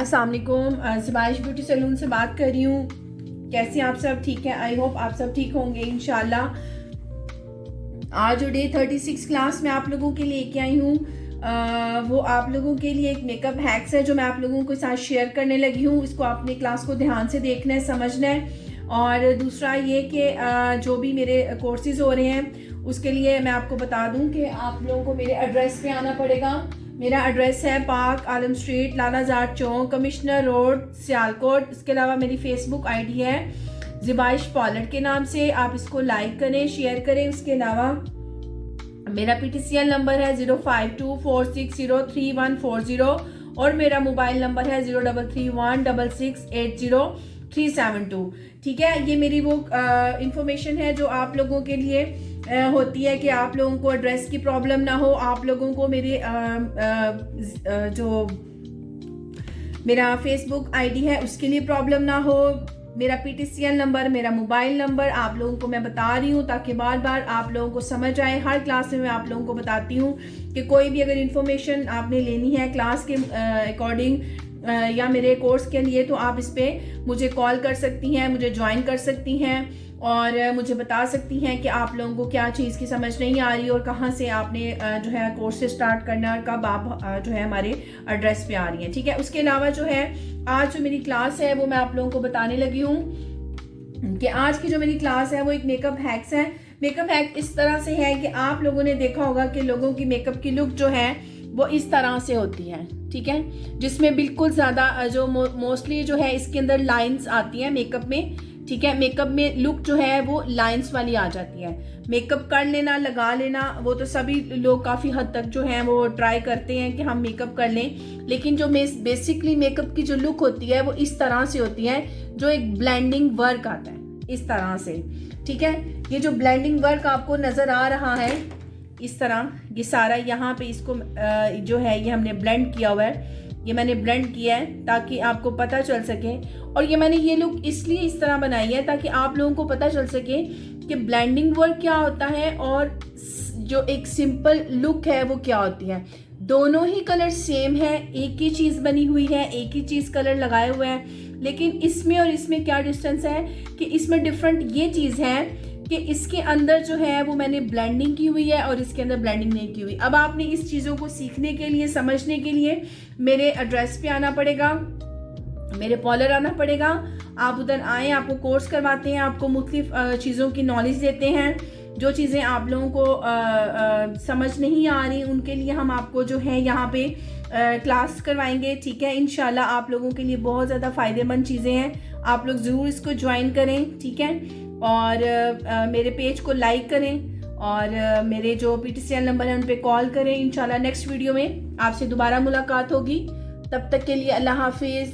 अस्सलाम वालेकुम, ज़िबाइश beauty salon से बात कर रही हूँ। कैसे आप सब? ठीक है, आई होप आप सब ठीक होंगे इंशाल्लाह। आज जो डे 36 क्लास में आप लोगों के लिए लेके आई हूँ, वो आप लोगों के लिए एक मेकअप हैक्स है जो मैं आप लोगों के साथ शेयर करने लगी हूँ। इसको आपने क्लास को ध्यान से देखना है, समझना है। और दूसरा ये कि जो भी मेरे कोर्सेज हो रहे हैं उसके लिए मैं आपको बता दूं कि आप लोगों को मेरे एड्रेस पे आना पड़ेगा। मेरा एड्रेस है पाक आलम स्ट्रीट, लालाजाद चौक, कमिश्नर रोड, सियालकोट। इसके अलावा मेरी फेसबुक आईडी है ज़िबाइश पॉलर के नाम से। आप इसको लाइक करें, शेयर करें। उसके अलावा मेरा PTCL नंबर है 0524603140 और मेरा मोबाइल नंबर है 03316680 ठीक है। ये मेरी वो इंफॉर्मेशन है जो आप लोगों के लिए होती है कि आप लोगों को एड्रेस की प्रॉब्लम ना हो, आप लोगों को मेरे जो मेरा फेसबुक आईडी है उसके लिए प्रॉब्लम ना हो। मेरा PTCL नंबर, मेरा मोबाइल नंबर आप लोगों को मैं बता रही हूँ ताकि बार बार आप लोगों को समझ आए। हर क्लास में मैं आप लोगों को बताती हूँ कि कोई भी अगर इन्फॉर्मेशन आपने लेनी है क्लास के अकॉर्डिंग या मेरे कोर्स के लिए, तो आप इस पर मुझे कॉल कर सकती हैं, मुझे ज्वाइन कर सकती हैं और मुझे बता सकती हैं कि आप लोगों को क्या चीज़ की समझ नहीं आ रही और कहाँ से आपने जो है कोर्स स्टार्ट करना और कब आप जो है हमारे एड्रेस पे आ रही हैं, ठीक है। उसके अलावा जो है आज जो मेरी क्लास है वो मैं आप लोगों को बताने लगी हूँ कि आज की जो मेरी क्लास है वो एक मेकअप हैक्स है। मेकअप हैक इस तरह से है कि आप लोगों ने देखा होगा कि लोगों की मेकअप की लुक जो है वो इस तरह से होती है, ठीक है, जिसमें बिल्कुल ज़्यादा जो मोस्टली जो है इसके अंदर लाइंस आती हैं मेकअप में, ठीक है। मेकअप में लुक जो है वो लाइंस वाली आ जाती है। मेकअप कर लेना, लगा लेना, वो तो सभी लोग काफ़ी हद तक जो है वो ट्राई करते हैं कि हम मेकअप कर लें, लेकिन जो बेसिकली मेकअप की जो लुक होती है वो इस तरह से होती है, जो एक ब्लेंडिंग वर्क आता है इस तरह से, ठीक है। ये जो ब्लेंडिंग वर्क आपको नज़र आ रहा है इस तरह, ये सारा यहाँ पे इसको जो है ये हमने ब्लेंड किया हुआ है, ये मैंने ब्लेंड किया है ताकि आपको पता चल सके। और ये मैंने ये लुक इसलिए इस तरह बनाई है ताकि आप लोगों को पता चल सके कि ब्लेंडिंग वर्क क्या होता है और जो एक सिंपल लुक है वो क्या होती है। दोनों ही कलर सेम है, एक ही चीज़ बनी हुई है, एक ही चीज़ कलर लगाए हुए हैं, लेकिन इसमें और इसमें क्या डिस्टेंस है कि इसमें डिफरेंट ये चीज़ है कि इसके अंदर जो है वो मैंने ब्लेंडिंग की हुई है और इसके अंदर ब्लेंडिंग नहीं की हुई। अब आपने इस चीज़ों को सीखने के लिए, समझने के लिए मेरे एड्रेस पे आना पड़ेगा, मेरे पॉलर आना पड़ेगा। आप उधर आएँ, आपको कोर्स करवाते हैं, आपको मुख्तलिफ चीज़ों की नॉलेज देते हैं। जो चीज़ें आप लोगों को समझ नहीं आ रही उनके लिए हम आपको जो है यहाँ पे क्लास करवाएंगे, ठीक है। इंशाल्लाह आप लोगों के लिए बहुत ज़्यादा फ़ायदेमंद चीज़ें हैं, आप लोग ज़रूर इसको ज्वाइन करें, ठीक है। और मेरे पेज को लाइक करें और मेरे जो PTCL नंबर है उन पे कॉल करें। इंशाल्लाह नेक्स्ट वीडियो में आपसे दोबारा मुलाकात होगी। तब तक के लिए अल्लाह हाफिज़।